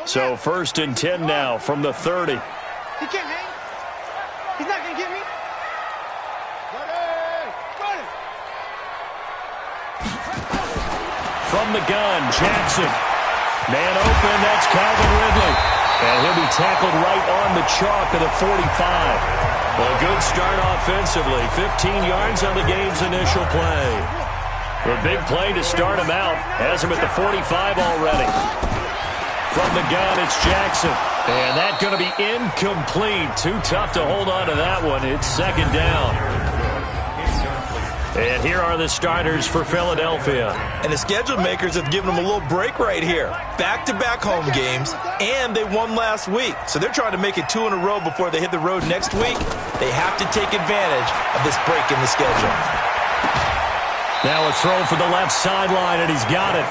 So 1st and 10 now from the 30. He can't hang. He's not going to get me. From the gun, Jackson. Man open, that's Calvin Ridley. And he'll be tackled right on the chalk of the 45. A good start offensively. 15 yards on the game's initial play. A big play to start him out. Has him at the 45 already. From the gun, it's Jackson. And that's going to be incomplete. Too tough to hold on to that one. It's 2nd down. And here are the starters for Philadelphia. And the schedule makers have given them a little break right here. Back-to-back home games, and they won last week. So they're trying to make it 2 in a row before they hit the road next week. They have to take advantage of this break in the schedule. Now a throw for the left sideline, and he's got it.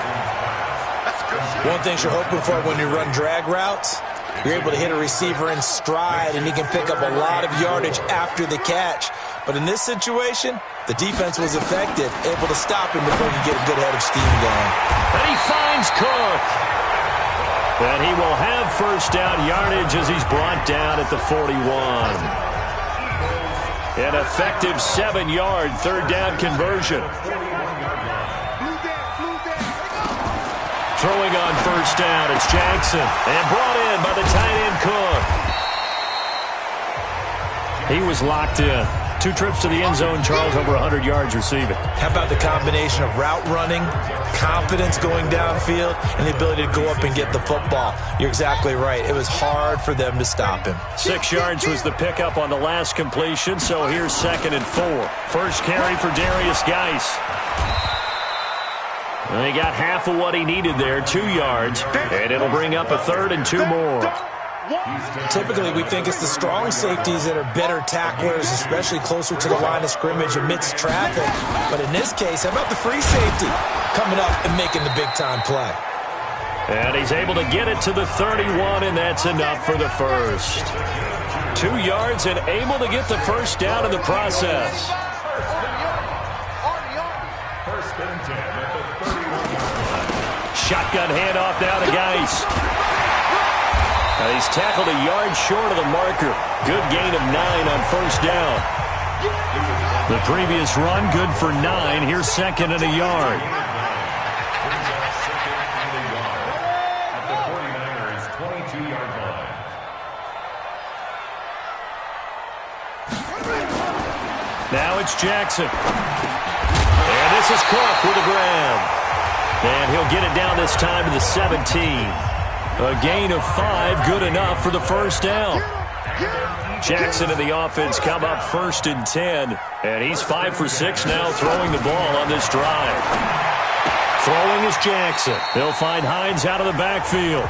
One thing you're hoping for when you run drag routes, you're able to hit a receiver in stride, and he can pick up a lot of yardage after the catch. But in this situation, the defense was effective, able to stop him before he could get a good head of steam going. And he finds Cook. And he will have 1st down yardage as he's brought down at the 41. An effective 7-yard 3rd down conversion. Throwing on 1st down, it's Jackson. And brought in by the tight end Cook. He was locked in. 2 trips to the end zone, Charles, over 100 yards receiving. How about the combination of route running, confidence going downfield, and the ability to go up and get the football? You're exactly right. It was hard for them to stop him. 6 yards was the pickup on the last completion, so here's 2nd and 4. First carry for Darius Geis. They got half of what he needed there, 2 yards, and it'll bring up a 3rd and 2 more. Typically, we think it's the strong safeties that are better tacklers, especially closer to the line of scrimmage amidst traffic. But in this case, how about the free safety coming up and making the big-time play? And he's able to get it to the 31, and that's enough for the first. 2 yards and able to get the 1st down in the process. Shotgun handoff now to Geis. And he's tackled a yard short of the marker. Good gain of 9 on 1st down. The previous run, good for 9. Here's 2nd and a yard. Now it's Jackson. And this is Cook with a grab. And he'll get it down this time to the 17. A gain of 5, good enough for the 1st down. Jackson and the offense come up 1st and 10. And he's 5 for 6 now throwing the ball on this drive. Throwing is Jackson. They'll find Hines out of the backfield.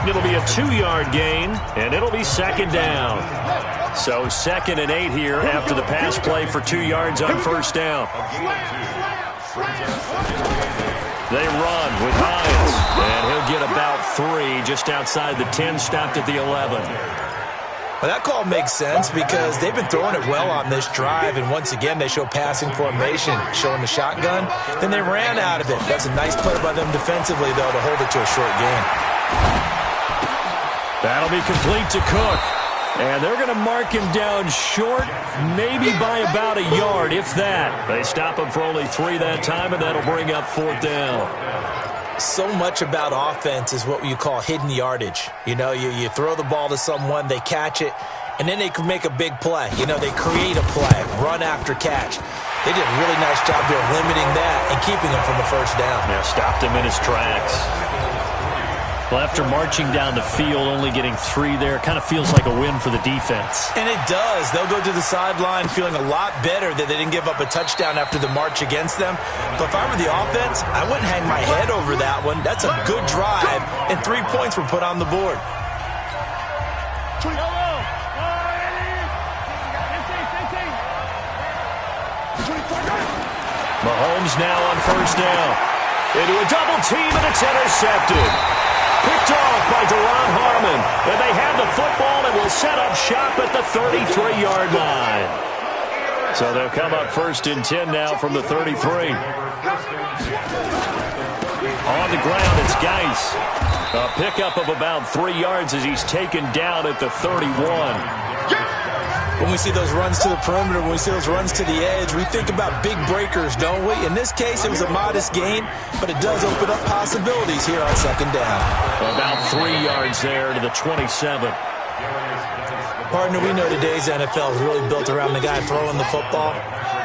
It'll be a 2-yard gain, and it'll be 2nd down. So 2nd and 8 here after the pass play for 2 yards on 1st down. They run with Hines, and he'll get about 3 just outside the 10, stopped at the 11. Well, that call makes sense because they've been throwing it well on this drive, and once again they show passing formation, showing the shotgun. Then they ran out of it. That's a nice play by them defensively, though, to hold it to a short gain. That'll be complete to Cook. And they're going to mark him down short, maybe by about a yard, if that. They stop him for only 3 that time, and that'll bring up 4th down. So much about offense is what you call hidden yardage. You know, you throw the ball to someone, they catch it, and then they can make a big play. You know, they create a play, run after catch. They did a really nice job there of limiting that and keeping him from the 1st down. Yeah, stopped him in his tracks. Well, after marching down the field, only getting 3 there, kind of feels like a win for the defense. And it does. They'll go to the sideline feeling a lot better that they didn't give up a touchdown after the march against them. But if I were the offense, I wouldn't hang my head over that one. That's a good drive, and 3 points were put on the board. Mahomes now on 1st down. Into a double team, and it's intercepted. Picked off by Deron Harmon. And they have the football and will set up shop at the 33-yard line. So they'll come up 1st and 10 now from the 33. On on the ground. It's Geis. A pickup of about 3 yards as he's taken down at the 31. When we see those runs to the perimeter, when we see those runs to the edge, we think about big breakers, don't we? In this case, it was a modest gain, but it does open up possibilities here on second down. About 3 yards there to the 27. Partner, we know today's NFL is really built around the guy throwing the football.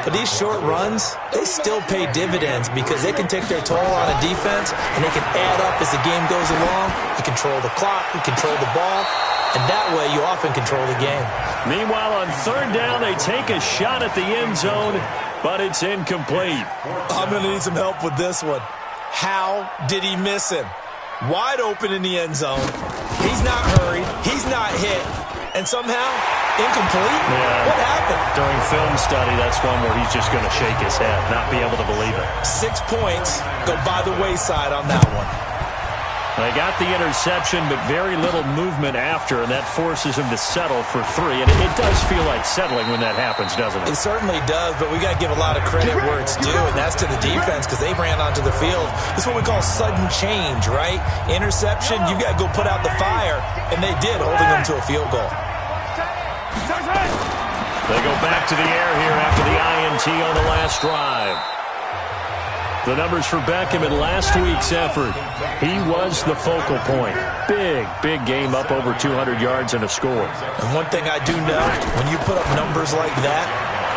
But these short runs, they still pay dividends because they can take their toll on a defense, and they can add up as the game goes along. You control the clock, you control the ball, and that way you often control the game. Meanwhile, on third down, they take a shot at the end zone, but it's incomplete. I'm going to need some help with this one. How did he miss him? Wide open in the end zone. He's not hurried. He's not hit. And somehow, incomplete? Yeah. What happened? During film study, that's one where he's just going to shake his head, not be able to believe it. 6 points go by the wayside on that one. They got the interception, but very little movement after, and that forces him to settle for 3. And it does feel like settling when that happens, doesn't it? It certainly does, but we got to give a lot of credit where it's due, and that's to the defense because they ran onto the field. This is what we call sudden change, right? Interception, you got to go put out the fire, and they did, holding them to a field goal. They go back to the air here after the INT on the last drive. The numbers for Beckham in last week's effort. He was the focal point. Big game, up over 200 yards and a score. And one thing I do know, when you put up numbers like that,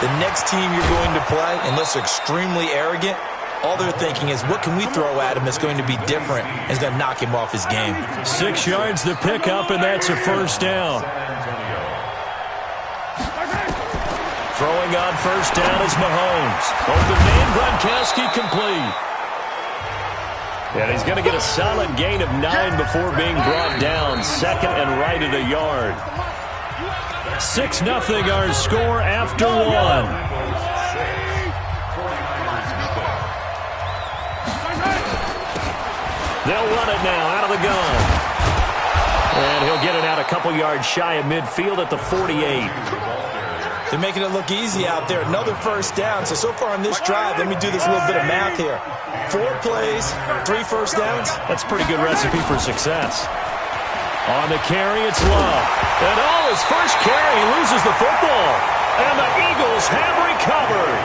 the next team you're going to play, unless they're extremely arrogant, all they're thinking is, what can we throw at him that's going to be different and is going to knock him off his game? 6 yards the pickup, and that's a first down. Throwing on first down is Mahomes. Open man, Gronkowski complete. And he's going to get a solid gain of 9 before being brought down. Second and right at a yard. 6-0 our score after 1. They'll run it now out of the gun. And he'll get it out a couple yards shy of midfield at the 48. They're making it look easy out there. Another first down. So far on this drive, let me do this little bit of math here. 4 plays, 3 first downs. That's a pretty good recipe for success. On the carry, it's Love. And his first carry, he loses the football. And the Eagles have recovered.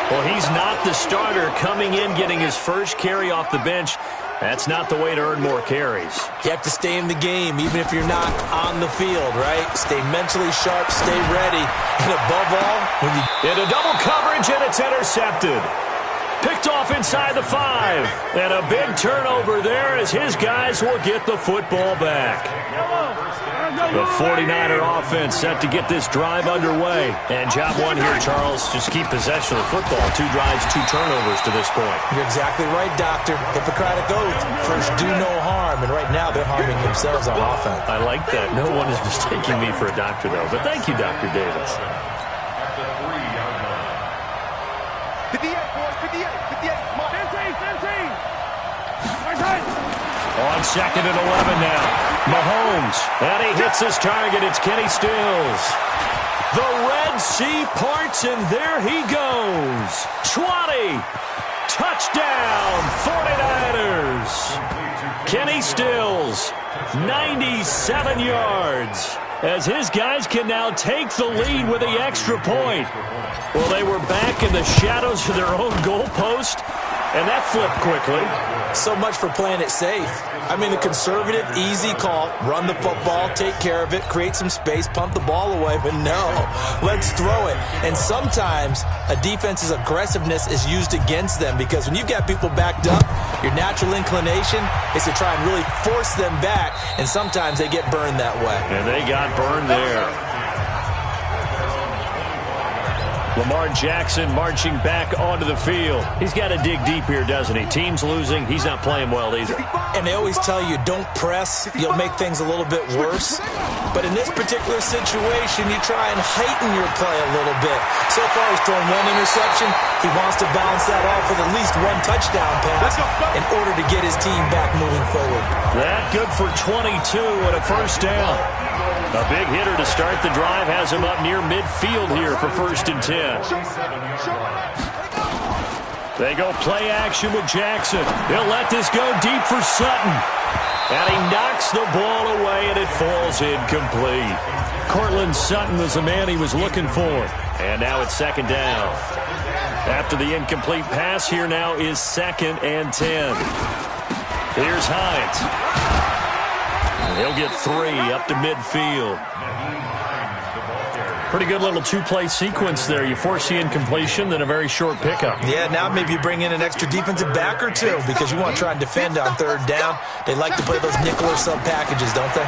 Well, he's not the starter coming in, getting his first carry off the bench. That's not the way to earn more carries. You have to stay in the game, even if you're not on the field, right? Stay mentally sharp, stay ready. And above all, when you... Into double coverage, and it's intercepted. Picked off inside the 5. And a big turnover there as his guys will get the football back. The 49er offense set to get this drive underway. And job 1 here, Charles, just keep possession of the football. 2 drives, 2 turnovers to this point. You're exactly right, Doctor. Hippocratic oath. First, do no harm. And right now, they're harming themselves on offense. I like that. No one is mistaking me for a doctor, though. But thank you, Dr. Davis. 58, boys, 58, 58. Come on. 15. On second and 11 now. Mahomes. And he hits his target. It's Kenny Stills. The Red Sea parts, and there he goes. 20. Touchdown, 49ers. Kenny Stills, 97 yards. As his guys can now take the lead with the extra point. Well, they were back in the shadows of their own goalpost, and that flipped quickly. So much for playing it safe. I mean, the conservative, easy call, run the football, take care of it, create some space, pump the ball away, but no, let's throw it. And sometimes a defense's aggressiveness is used against them because when you've got people backed up, your natural inclination is to try and really force them back, and sometimes they get burned that way. And they got burned there. Lamar Jackson marching back onto the field. He's got to dig deep here, doesn't he? Team's losing. He's not playing well either. And they always tell you, don't press. You'll make things a little bit worse. But in this particular situation, you try and heighten your play a little bit. So far, he's thrown 1 interception. He wants to balance that off with at least 1 touchdown pass in order to get his team back moving forward. That good for 22 and a first down. A big hitter to start the drive has him up near midfield here for 1st and 10. They go play action with Jackson. He'll let this go deep for Sutton. And he knocks the ball away, and it falls incomplete. Courtland Sutton was the man he was looking for. And now it's second down. After the incomplete pass, here now is 2nd and 10. Here's Hines. He'll get 3 up to midfield. Pretty good little two-play sequence there. You force the incompletion, then a very short pickup. Yeah, now maybe you bring in an extra defensive back or two because you want to try and defend on 3rd down. They like to play those nickel or sub packages, don't they?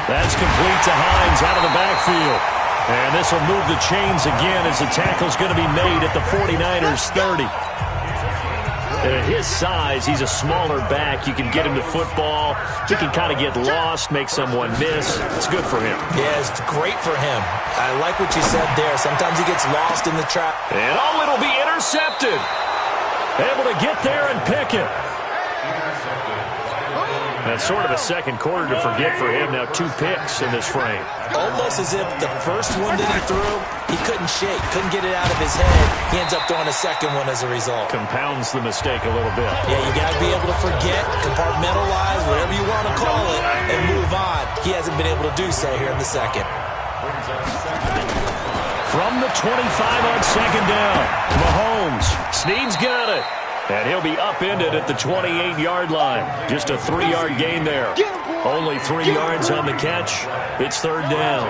That's complete to Hines out of the backfield. And this will move the chains again as the tackle's going to be made at the 49ers 30. At his size, he's a smaller back. You can get him to football. He can kind of get lost, make someone miss. It's good for him. Yeah, it's great for him. I like what you said there. Sometimes he gets lost in the trap. And it'll be intercepted. Able to get there and pick it. That's sort of a second quarter to forget for him. Now 2 picks in this frame. Almost as if the first one that he threw, he couldn't shake, couldn't get it out of his head. He ends up throwing a second one as a result. Compounds the mistake a little bit. Yeah, you got to be able to forget, compartmentalize, whatever you want to call it, and move on. He hasn't been able to do so here in the second. From the 25 on second down, Mahomes. Snead's got it. And he'll be upended at the 28-yard line. Just a 3-yard gain there. Only 3 yards on the catch. It's 3rd down.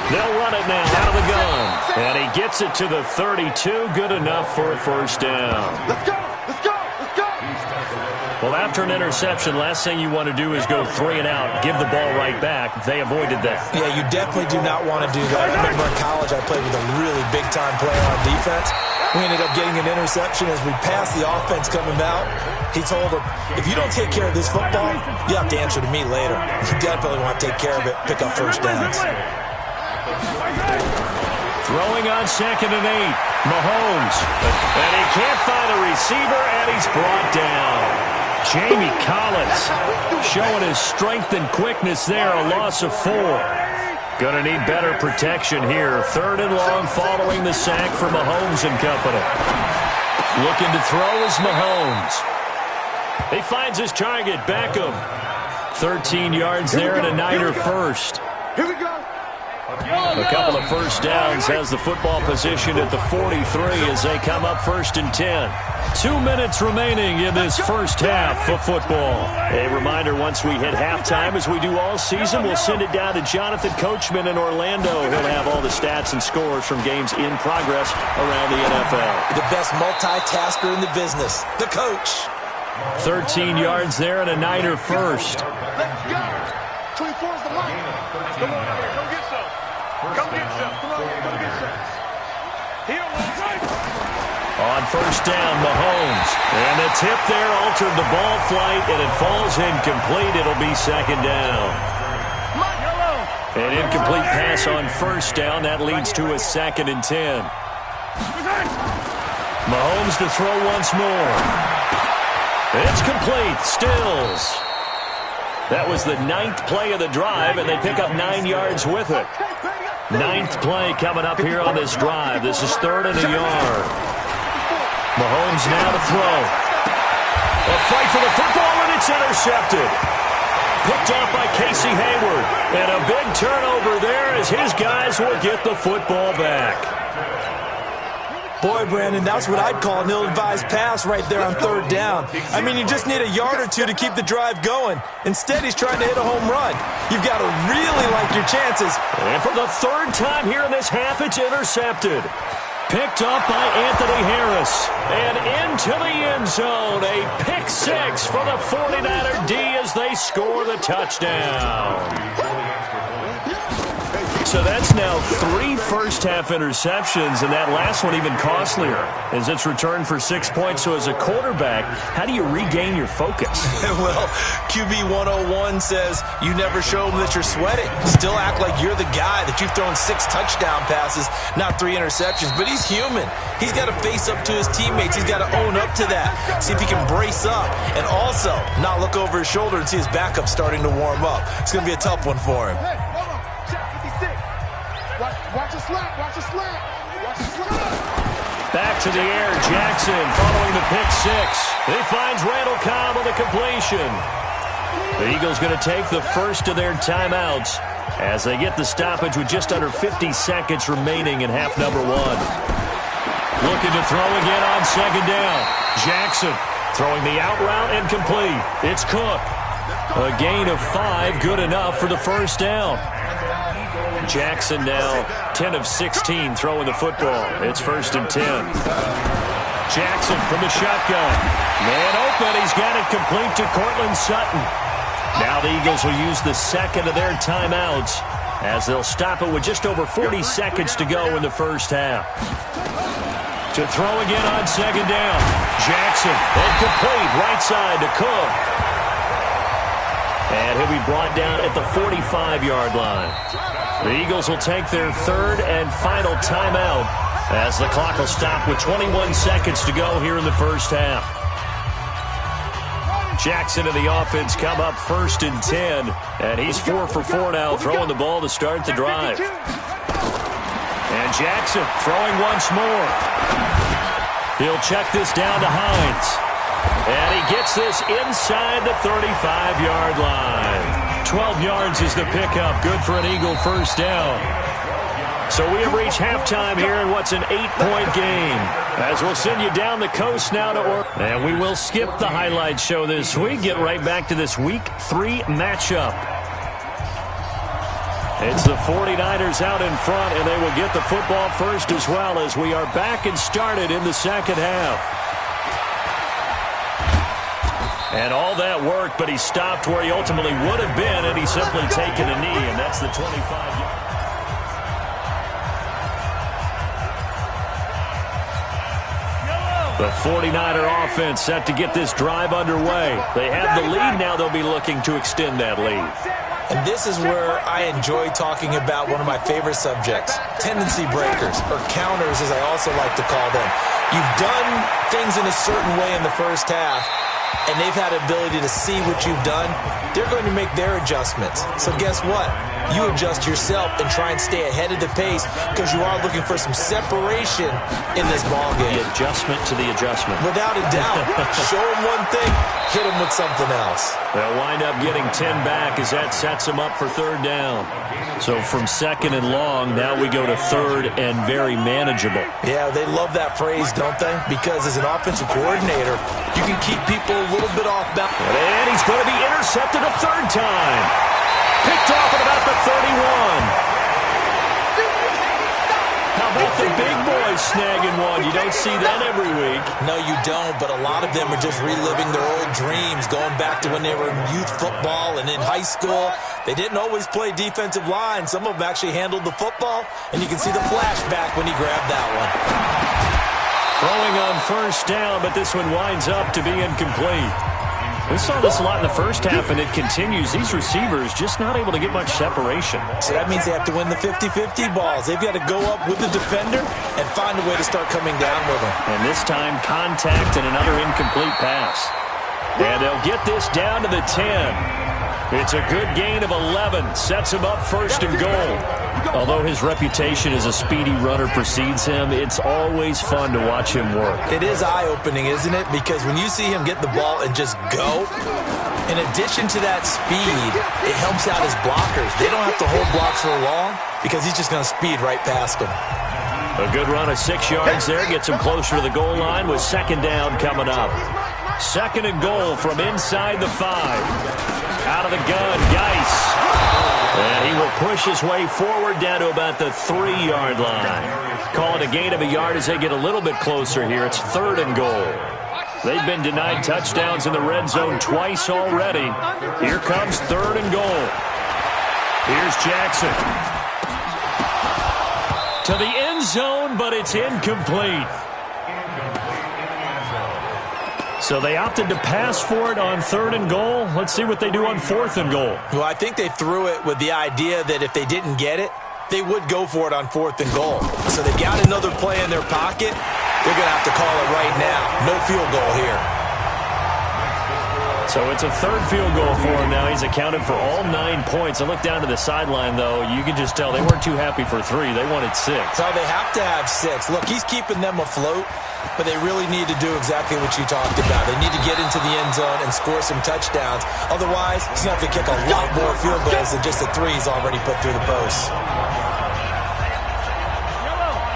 They'll run it now out of the gun. And he gets it to the 32. Good enough for a 1st down. Let's go! Let's go! Let's go! Well, after an interception, last thing you want to do is go 3 and out, give the ball right back. They avoided that. Yeah, you definitely do not want to do that. I remember in college I played with a really big-time player on defense. We ended up getting an interception as we passed the offense coming out. He told him, if you don't take care of this football, you have to answer to me later. You definitely want to take care of it, pick up 1st downs. Throwing on 2nd and 8, Mahomes. And he can't find a receiver, and he's brought down. Jamie Collins showing his strength and quickness there, a loss of 4. Going to need better protection here. 3rd and long following the sack for Mahomes and company. Looking to throw is Mahomes. He finds his target, Beckham. 13 yards there and a Niner first. Here we go. A couple of 1st downs has the football position at the 43 as they come up 1st and 10. 2 minutes remaining in this first half of football. A reminder, once we hit halftime, as we do all season, we'll send it down to Jonathan Coachman in Orlando. He'll have all the stats and scores from games in progress around the NFL. The best multitasker in the business, the coach. 13 yards there and a Niner first. Let's go. 24's the line. Come on, go get some. Come get some. Come on, go get some. Here, On 1st down, Mahomes. And the tip there altered the ball flight, and it falls incomplete. It'll be 2nd down. An incomplete pass on 1st down. That leads to a 2nd and 10. Mahomes to throw once more. It's complete. Stills. That was the 9th play of the drive, and they pick up 9 yards with it. 9th play coming up here on this drive. This is 3rd and a yard. Mahomes now to throw. A fight for the football, and it's intercepted. Picked off by Casey Hayward. And a big turnover there as his guys will get the football back. Boy, Brandon, that's what I'd call an ill-advised pass right there on 3rd down. I mean, you just need a yard or two to keep the drive going. Instead, he's trying to hit a home run. You've got to really like your chances. And for the 3rd time here in this half, it's intercepted. Picked up by Anthony Harris. And into the end zone. A pick 6 for the 49er D as they score the touchdown. So that's now 3 first-half interceptions, and that last one even costlier as it's returned for 6 points. So as a quarterback, how do you regain your focus? Well, QB 101 says you never show them that you're sweating. Still act like you're the guy, that you've thrown 6 touchdown passes, not 3 interceptions. But he's human. He's got to face up to his teammates. He's got to own up to that. See if he can brace up and also not look over his shoulder and see his backup starting to warm up. It's going to be a tough one for him. Hey, hold on. Check 56. Watch the slap. Watch the slap. Watch the slap. Back to the air. Jackson following the pick 6. He finds Randall Cobb on the completion. The Eagles going to take the first of their timeouts as they get the stoppage with just under 50 seconds remaining in half number 1. Looking to throw again on second down. Jackson throwing the out route incomplete. It's Cook. A gain of 5, good enough for the first down. Jackson now 10 of 16 throwing the football. It's 1st and 10. Jackson from the shotgun. Man open. He's got it complete to Cortland Sutton. Now the Eagles will use the second of their timeouts as they'll stop it with just over 40 seconds to go in the first half. To throw again on second down. Jackson, incomplete, right side to Cook. And he'll be brought down at the 45-yard line. The Eagles will take their third and final timeout as the clock will stop with 21 seconds to go here in the first half. Jackson and the offense come up 1st and 10, and he's 4 for 4 now, throwing the ball to start the drive. And Jackson throwing once more. He'll check this down to Hines. And he gets this inside the 35-yard line. 12 yards is the pickup. Good for an Eagle first down. So we have reached halftime here in what's an 8-point game. As we'll send you down the coast now to Orlando. And we will skip the highlight show this week. Get right back to this Week 3 matchup. It's the 49ers out in front, and they will get the football first as well as we are back and started in the second half. And all that work, but he stopped where he ultimately would have been, and he's simply taken a knee, and that's the 25-yard. The 49er offense set to get this drive underway. They have the lead now. They'll be looking to extend that lead. And this is where I enjoy talking about one of my favorite subjects, tendency breakers, or counters as I also like to call them. You've done things in a certain way in the first half, and they've had the ability to see what you've done. They're going to make their adjustments. So guess what? You adjust yourself and try and stay ahead of the pace because you are looking for some separation in this ball game. The adjustment to the adjustment. Without a doubt. Show them one thing, hit them with something else. They'll wind up getting 10 back as that sets them up for third down. So from second and long, now we go to third and very manageable. Yeah, they love that phrase, don't they? Because as an offensive coordinator, you can keep people a little bit off balance. And he's going to be intercepted a third time. Picked off at about the 31. How about the big boys snagging one? You don't see that every week. No, you don't, but a lot of them are just reliving their old dreams, going back to when they were in youth football and in high school. They didn't always play defensive line. Some of them actually handled the football, and you can see the flashback when he grabbed that one. Throwing on first down, but this one winds up to be incomplete. We saw this a lot in the first half, and it continues. These receivers just not able to get much separation. So that means they have to win the 50-50 balls. They've got to go up with the defender and find a way to start coming down with them. And this time, contact and another incomplete pass. And they'll get this down to the 10. It's a good gain of 11. Sets him up first and goal. Although his reputation as a speedy runner precedes him, it's always fun to watch him work. It is eye-opening, isn't it? Because when you see him get the ball and just go, in addition to that speed, it helps out his blockers. They don't have to hold blocks for long because he's just going to speed right past them. A good run of 6 yards there gets him closer to the goal line with second down coming up. Second and goal from inside the 5. Out of the gun, Geis. And he will push his way forward down to about the 3-yard line. Call it a gain of a yard as they get a little bit closer here. It's third and goal. They've been denied touchdowns in the red zone twice already. Here comes third and goal. Here's Jackson. To the end zone, but it's incomplete. So they opted to pass for it on 3rd and goal. Let's see what they do on 4th and goal. Well, I think they threw it with the idea that if they didn't get it, they would go for it on 4th and goal. So they've got another play in their pocket. They're going to have to call it right now. No field goal here. So it's a 3rd field goal for him now. He's accounted for all 9 points. I look down to the sideline, though. You can just tell they weren't too happy for 3. They wanted 6. So they have to have 6. Look, he's keeping them afloat, but they really need to do exactly what you talked about. They need to get into the end zone and score some touchdowns. Otherwise, he's going to have to kick a lot more field goals than just the 3 he's already put through the posts.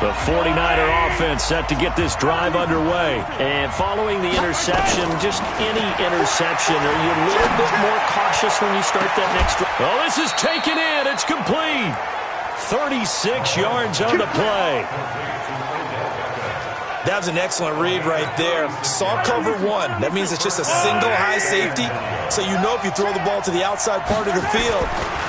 The 49er offense set to get this drive underway. And following the interception, just any interception, are you a little bit more cautious when you start that next drive? Oh, this is taken in. It's complete. 36 yards on the play. That was an excellent read right there. Saw cover 1. That means it's just a single high safety. So you know if you throw the ball to the outside part of the field,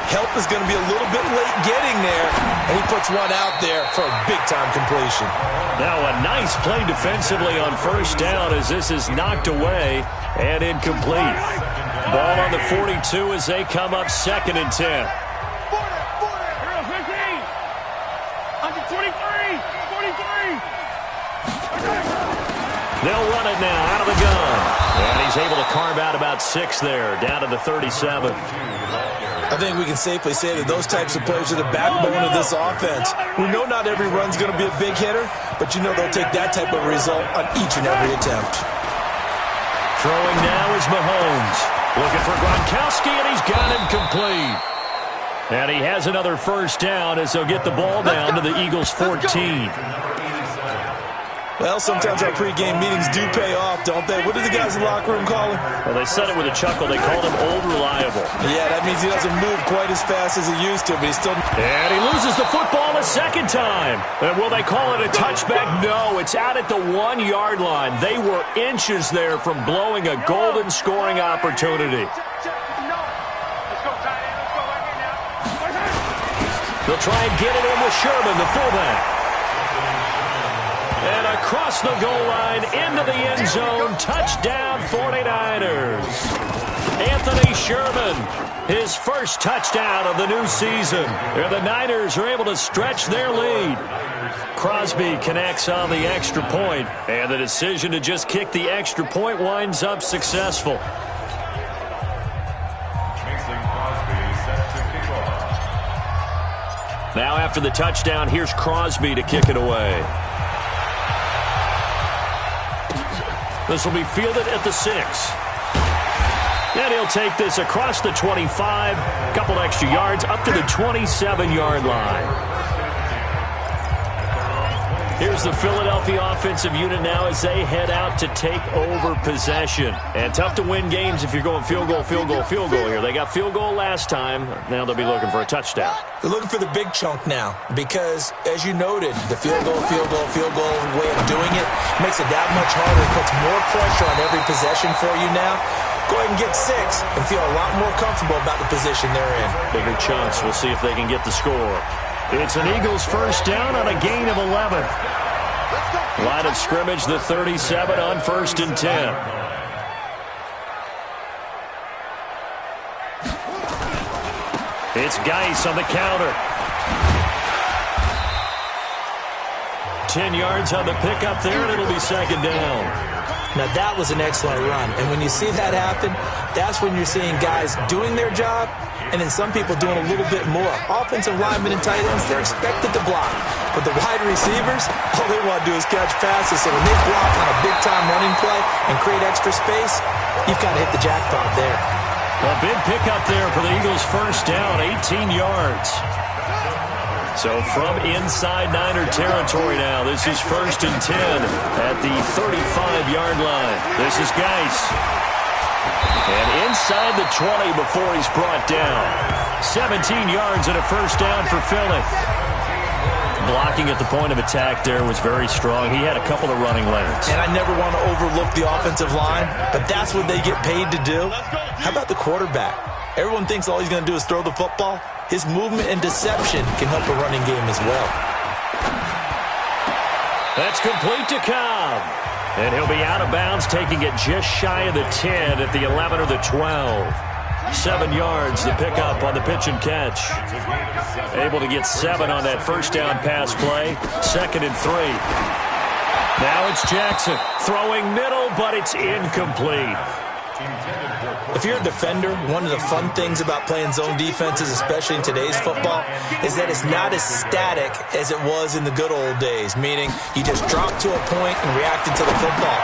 help is going to be a little bit late getting there. And he puts one out there for a big-time completion. Now a nice play defensively on 1st down as this is knocked away and incomplete. Ball on the 42 as they come up 2nd and 10. 43. They'll run it now out of the gun. And he's able to carve out about 6 there, down to the 37. I think we can safely say that those types of plays are the backbone of this offense. We know not every run's going to be a big hitter, but you know they'll take that type of result on each and every attempt. Throwing now is Mahomes. Looking for Gronkowski, and he's got him complete. And he has another 1st down as they'll get the ball down to the Eagles' 14. Well, sometimes our pregame meetings do pay off, don't they? What do the guys in the locker room call him? Well, they said it with a chuckle. They called him Old Reliable. Yeah, that means he doesn't move quite as fast as he used to, but he's still... And he loses the football a 2nd time. And will they call it a touchback? No, it's out at the 1-yard line. They were inches there from blowing a golden scoring opportunity. They'll try and get it in with Sherman, the fullback. And across the goal line, into the end zone, touchdown 49ers. Anthony Sherman, his 1st touchdown of the new season. And the Niners are able to stretch their lead. Crosby connects on the extra point, and the decision to just kick the extra point winds up successful. Now after the touchdown, here's Crosby to kick it away. This will be fielded at the 6. And he'll take this across the 25, couple extra yards, up to the 27-yard line. Here's the Philadelphia offensive unit now as they head out to take over possession. And tough to win games if you're going field goal here. They got field goal last time. Now they'll be looking for a touchdown. They're looking for the big chunk now because, as you noted, the field goal way of doing it makes it that much harder. It puts more pressure on every possession for you now. Go ahead and get 6 and feel a lot more comfortable about the position they're in. Bigger chunks. We'll see if they can get the score. It's an Eagles 1st down on a gain of 11. Line of scrimmage, the 37 on 1st and 10. It's Geis on the counter. 10 yards on the pickup there, and it'll be 2nd down. Now, that was an excellent run. And when you see that happen, that's when you're seeing guys doing their job and then some people doing a little bit more. Offensive linemen and tight ends, they're expected to block. But the wide receivers, all they want to do is catch passes. So when they block on a big-time running play and create extra space, you've got to hit the jackpot there. A big pickup there for the Eagles' 1st down, 18 yards. So from inside Niner territory now, this is 1st and 10 at the 35-yard line. This is Geis. And inside the 20 before he's brought down. 17 yards and a 1st down for Philly. Blocking at the point of attack there was very strong. He had a couple of running lanes. And I never want to overlook the offensive line, but that's what they get paid to do. How about the quarterback? Everyone thinks all he's going to do is throw the football. His movement and deception can help a running game as well. That's complete to Cobb. And he'll be out of bounds, taking it just shy of the 10 at the 11 or the 12. 7 yards to pick up on the pitch and catch. Able to get 7 on that first down pass play. 2nd and 3. Now it's Jackson throwing middle, but it's incomplete. If you're a defender, one of the fun things about playing zone defenses, especially in today's football, is that it's not as static as it was in the good old days, meaning you just drop to a point and react to the football.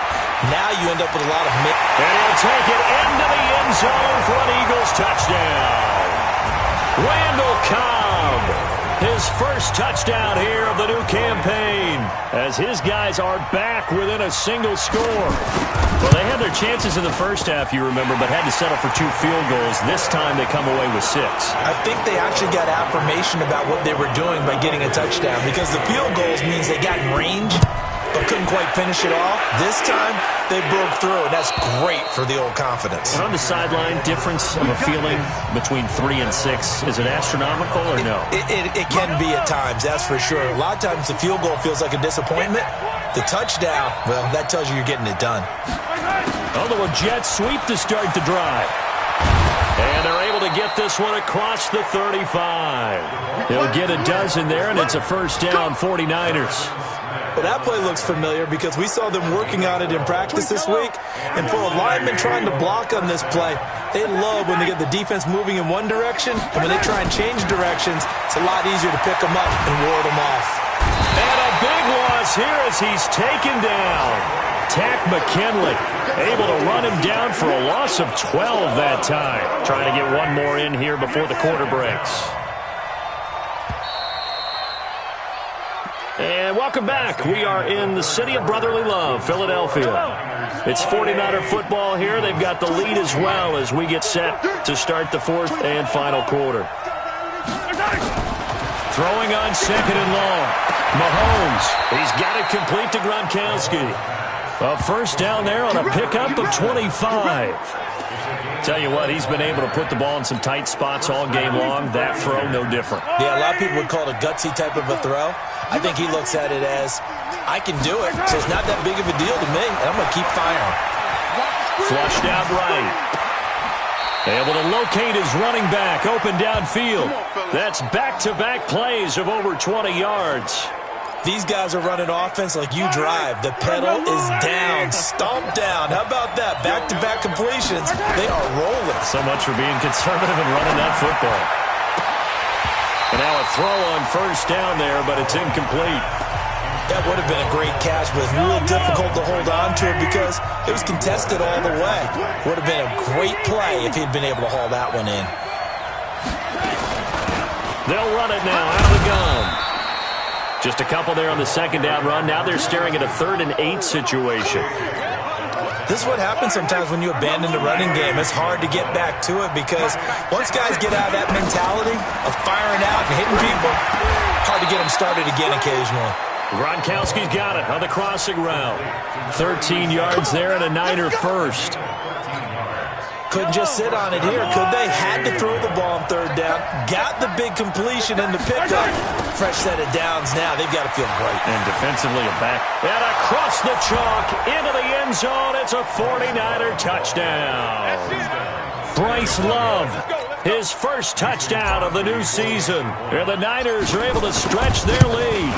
Now you end up with a lot of... And he'll take it into the end zone for an Eagles touchdown. Randall Cobb, his first touchdown here of the new campaign, as his guys are back within a single score. Well, they had their chances in the first half, you remember, but had to settle for 2 field goals. This time they come away with 6. I think they actually got affirmation about what they were doing by getting a touchdown, because the field goals means they got in range but couldn't quite finish it off. This time, they broke through, and that's great for the old confidence. And on the sideline, difference of a feeling between 3 and 6, is it astronomical or no? It can be at times, that's for sure. A lot of times the field goal feels like a disappointment. The touchdown, well, that tells you you're getting it done. Oh, the Jets sweep to start the drive. And they're able to get this one across the 35. He'll get a dozen there, and it's a first down, 49ers. Well, that play looks familiar because we saw them working on it in practice this week. And for a lineman trying to block on this play, they love when they get the defense moving in one direction. And when they try and change directions, it's a lot easier to pick them up and ward them off. And a big loss here as he's taken down. Takk McKinley able to run him down for a loss of 12 that time. Trying to get one more in here before the quarter breaks. And welcome back. We are in the city of brotherly love, Philadelphia. It's 49er football here. They've got the lead as well as we get set to start the 4th and final quarter. Throwing on 2nd and long. Mahomes, he's got it complete to Gronkowski. A first down there on a pickup of 25. Tell you what, he's been able to put the ball in some tight spots all game long. That throw, no different. Yeah, a lot of people would call it a gutsy type of a throw. I think he looks at it as, I can do it, so it's not that big of a deal to me, and I'm going to keep firing. Flushed out right. Able to locate his running back, open downfield. That's back-to-back plays of over 20 yards. These guys are running offense like you drive. The pedal is down, stomped down. How about that? Back-to-back completions. They are rolling. So much for being conservative and running that football. And now a throw on first down there, but it's incomplete. That would have been a great catch, but it's real difficult to hold on to it because it was contested all the way. Would have been a great play if he'd been able to haul that one in. They'll run it now out of the gun. Just a couple there on the 2nd down run. Now they're staring at a 3rd and 8 situation. This is what happens sometimes when you abandon the running game. It's hard to get back to it because once guys get out of that mentality of firing out and hitting people, hard to get them started again occasionally. Gronkowski's got it on the crossing route. 13 yards there and a Niner first. Couldn't just sit on it here, could they? Had to throw the ball on 3rd down. Got the big completion in the pickup. Fresh set of downs now. They've got to feel great. And defensively a back. And across the chalk into the end zone. It's a 49er touchdown. Bryce Love, his first touchdown of the new season. And the Niners are able to stretch their lead.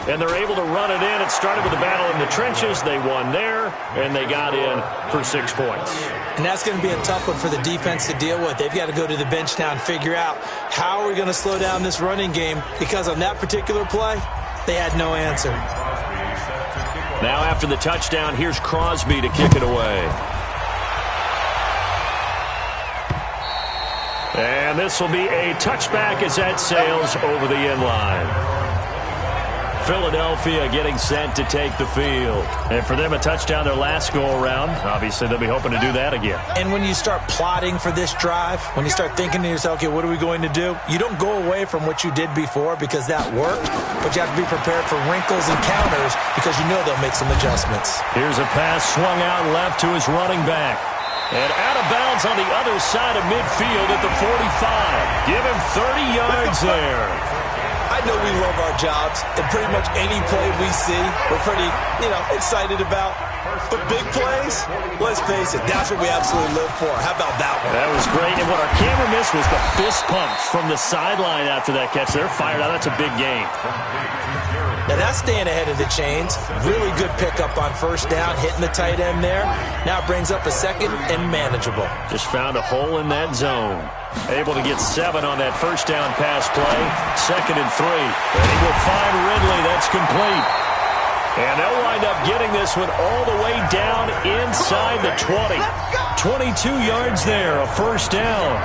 And they're able to run it in. It started with a battle in the trenches. They won there, and they got in for 6 points. And that's going to be a tough one for the defense to deal with. They've got to go to the bench now and figure out how are we going to slow down this running game, because on that particular play, they had no answer. Now after the touchdown, here's Crosby to kick it away. And this will be a touchback as that sails over the end line. Philadelphia getting set to take the field. And for them, a touchdown their last go-around. Obviously, they'll be hoping to do that again. And when you start plotting for this drive, when you start thinking to yourself, okay, what are we going to do? You don't go away from what you did before because that worked, but you have to be prepared for wrinkles and counters because you know they'll make some adjustments. Here's a pass swung out left to his running back. And out of bounds on the other side of midfield at the 45. Give him 30 yards there. I know we love our jobs, and pretty much any play we see, we're pretty, excited about. But big plays, let's face it, that's what we absolutely live for. How about that one? That was great, and what our camera missed was the fist pumps from the sideline after that catch. They're fired out. That's a big game. Now that's staying ahead of the chains. Really good pickup on first down, hitting the tight end there. Now it brings up a second and manageable. Just found a hole in that zone. Able to get 7 on that first down pass play. 2nd and 3. And he will find Ridley. That's complete. And they'll wind up getting this one all the way down inside the 20. 22 yards there, a first down.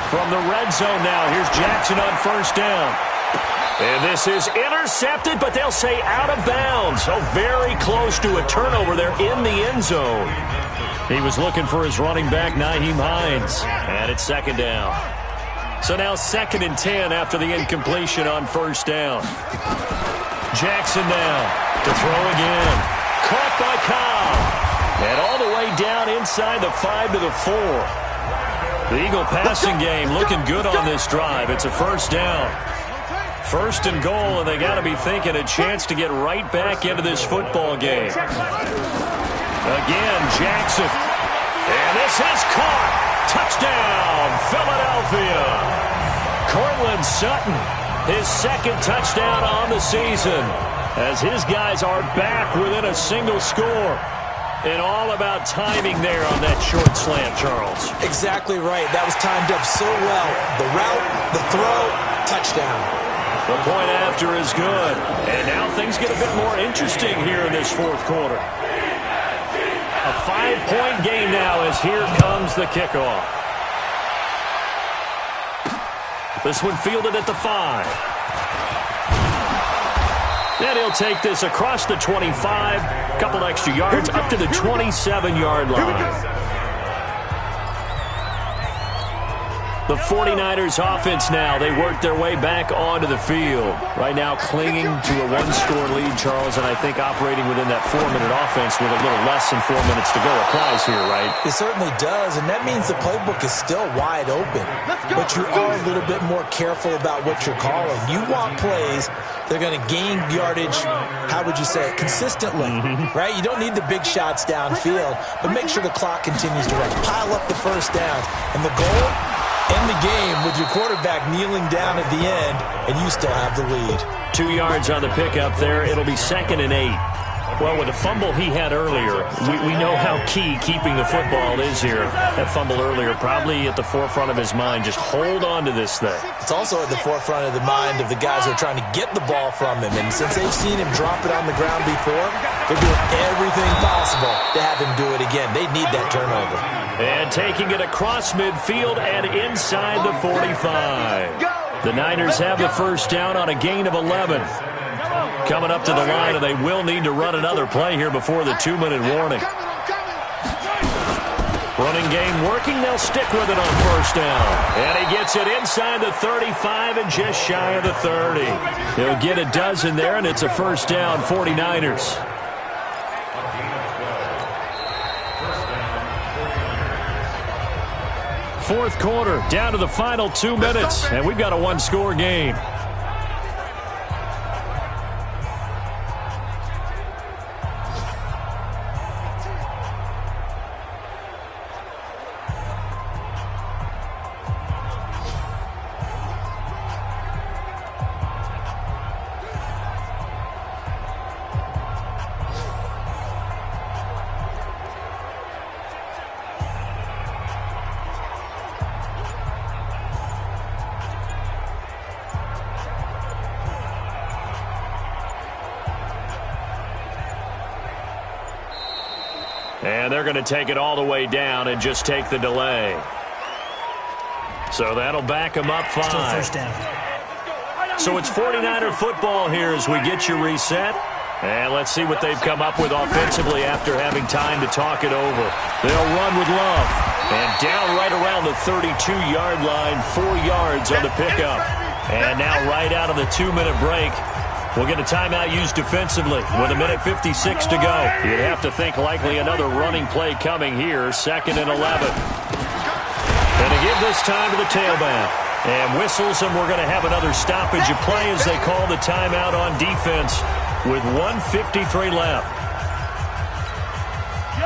From the red zone now, here's Jackson on first down. And this is intercepted, but they'll say out of bounds. So very close to a turnover there in the end zone. He was looking for his running back, Nyheim Hines. And it's 2nd down. So now 2nd and 10 after the incompletion on first down. Jackson now to throw again. Caught by Cobb. And all the way down inside the 5 to the 4. The Eagle passing game looking good on this drive. It's a first down. 1st and goal, and they got to be thinking a chance to get right back into this football game. Again, Jackson. And this is caught. Touchdown, Philadelphia. Courtland Sutton, his 2nd touchdown on the season, as his guys are back within a single score. And all about timing there on that short slant, Charles. Exactly right. That was timed up so well. The route, the throw, touchdown. The point after is good. And now things get a bit more interesting here in this 4th quarter. A 5-point game now as here comes the kickoff. This one fielded at the 5. And he'll take this across the 25, a couple extra yards, up to the 27-yard line. The 49ers offense now, they work their way back onto the field. Right now clinging to a 1-score lead, Charles, and I think operating within that 4-minute offense with a little less than 4 minutes to go applies here, right? It certainly does, and that means the playbook is still wide open. But you are a little bit more careful about what you're calling. You want plays that are going to gain yardage, how would you say it, consistently, right? You don't need the big shots downfield, but make sure the clock continues to run. Pile up the first down, and the goal? End the game with your quarterback kneeling down at the end, and you still have the lead. 2 yards on the pickup there. It'll be 2nd and 8. Well, with the fumble he had earlier, we know how key keeping the football is here. That fumble earlier probably at the forefront of his mind. Just hold on to this thing. It's also at the forefront of the mind of the guys who are trying to get the ball from him. And since they've seen him drop it on the ground before, they're doing everything possible to have him do it again. They need that turnover. And taking it across midfield and inside the 45. The Niners have the first down on a gain of 11. Coming up to the line, and they will need to run another play here before the 2-minute warning. Running game working. They'll stick with it on first down. And he gets it inside the 35 and just shy of the 30. He'll get a dozen there, and it's a first down, 49ers. Fourth quarter, down to the final 2 minutes, and we've got a 1-score game. And they're going to take it all the way down and just take the delay. So that'll back them up 5. Still first down. So it's 49er football here as we get you reset. And let's see what they've come up with offensively after having time to talk it over. They'll run with Love. And down right around the 32-yard line, 4 yards on the pickup. And now right out of the 2-minute break, We'll get a timeout used defensively with 1:56 to go. You'd have to think likely another running play coming here, 2nd and 11. And to give this time to the tailback. And whistles, and we're going to have another stoppage of play as they call the timeout on defense with 1:53 left.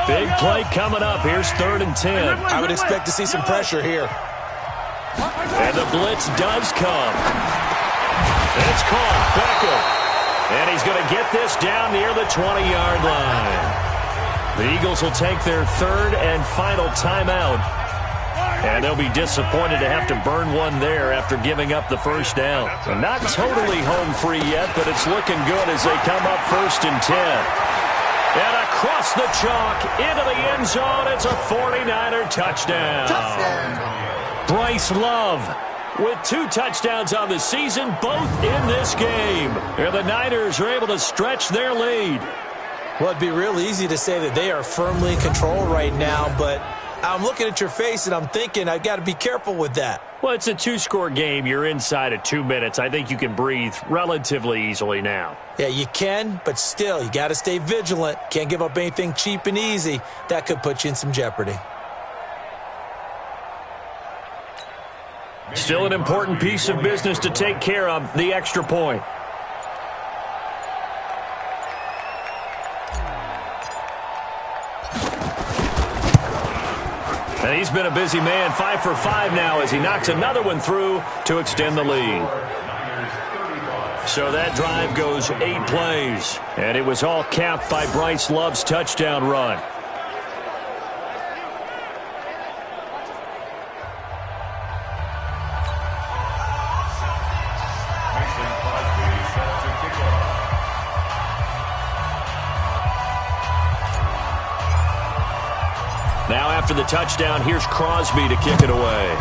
Big play coming up. Here's 3rd and 10. I would expect to see some pressure here. And the blitz does come. And it's caught. Beckham. And he's going to get this down near the 20-yard line. The Eagles will take their 3rd and final timeout. And they'll be disappointed to have to burn one there after giving up the first down. And not totally home free yet, but it's looking good as they come up 1st and 10. And across the chalk, into the end zone, it's a 49er touchdown. Bryce Love with 2 touchdowns on the season, both in this game. And the Niners are able to stretch their lead. Well, it'd be real easy to say that they are firmly in control right now, but I'm looking at your face and I'm thinking I've got to be careful with that. Well, it's a 2-score game. You're inside of 2 minutes. I think you can breathe relatively easily now. Yeah, you can, but still, you got to stay vigilant. Can't give up anything cheap and easy. That could put you in some jeopardy. Still an important piece of business to take care of, the extra point. And he's been a busy man, 5 for 5 now as he knocks another one through to extend the lead. So that drive goes 8 plays, and it was all capped by Bryce Love's touchdown run. Now after the touchdown, here's Crosby to kick it away.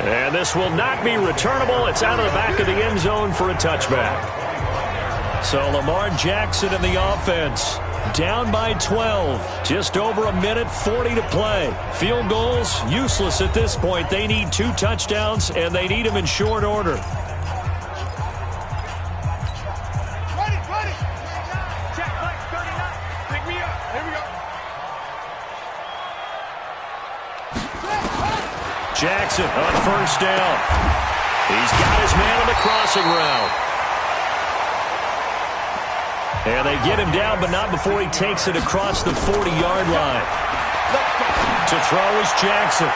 And this will not be returnable. It's out of the back of the end zone for a touchback. So Lamar Jackson in the offense, down by 12. Just over 1:40 to play. Field goals, useless at this point. They need 2 touchdowns, and they need them in short order. Jackson on 1st down. He's got his man on the crossing route. And they get him down, but not before he takes it across the 40-yard line. To throw is Jackson.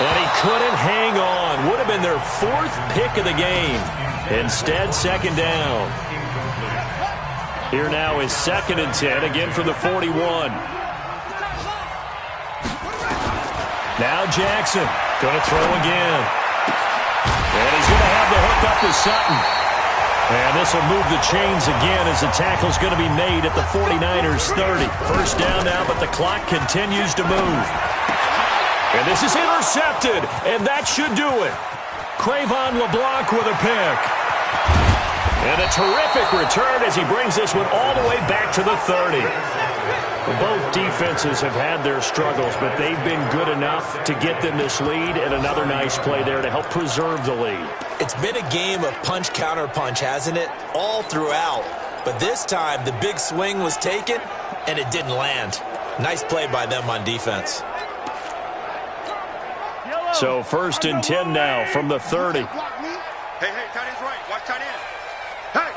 And he couldn't hang on. Would have been their 4th pick of the game. Instead, 2nd down. Here now is 2nd and 10, again from the 41. Now Jackson. Going to throw again. And he's going to have the hook up to Sutton. And this will move the chains again as the tackle's going to be made at the 49ers 30. 1st down now, but the clock continues to move. And this is intercepted, and that should do it. Cre'Von LeBlanc with a pick. And a terrific return as he brings this one all the way back to the 30. Both defenses have had their struggles, but they've been good enough to get them this lead, and another nice play there to help preserve the lead. It's been a game of punch-counter-punch, hasn't it? All throughout. But this time, the big swing was taken, and it didn't land. Nice play by them on defense. So 1st and 10 now from the 30. Hey, tight end's right. Watch tight end. Hey,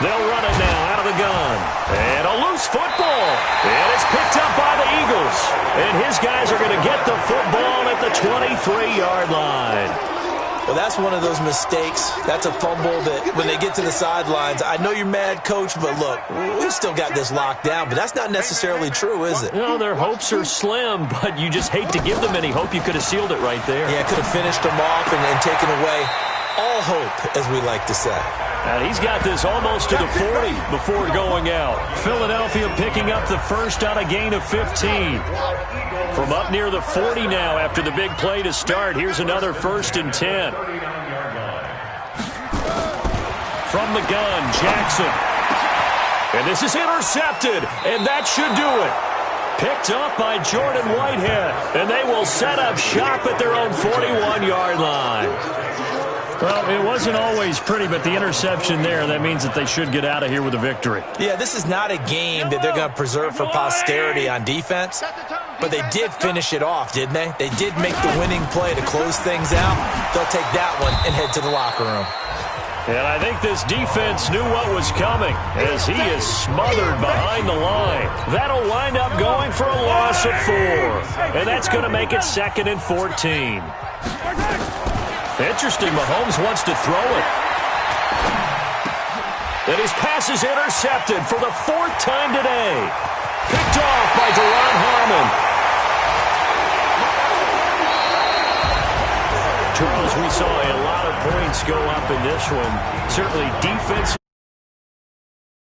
They'll run it now out of the gun. And a loose football. And it's picked up by the Eagles. And his guys are going to get the football at the 23-yard line. Well, that's one of those mistakes. That's a fumble that when they get to the sidelines, I know you're mad, Coach, but look, we still got this locked down. But that's not necessarily true, is it? No, their hopes are slim, but you just hate to give them any hope. You could have sealed it right there. Yeah, could have finished them off and taken away all hope, as we like to say. And he's got this almost to the 40 before going out. Philadelphia picking up the first on a gain of 15. From up near the 40 now after the big play to start. Here's another 1st and 10. From the gun, Jackson. And this is intercepted, and that should do it. Picked up by Jordan Whitehead, and they will set up shop at their own 41-yard line. Well, it wasn't always pretty, but the interception there, that means that they should get out of here with a victory. Yeah, this is not a game that they're going to preserve for posterity on defense, but they did finish it off, didn't they? They did make the winning play to close things out. They'll take that one and head to the locker room. And I think this defense knew what was coming as he is smothered behind the line. That'll wind up going for a loss of 4. And that's going to make it 2nd and 14. Interesting, Mahomes wants to throw it. And his pass is intercepted for the 4th time today. Picked off by Deron Harmon. Charles, we saw a lot of points go up in this one. Certainly defense.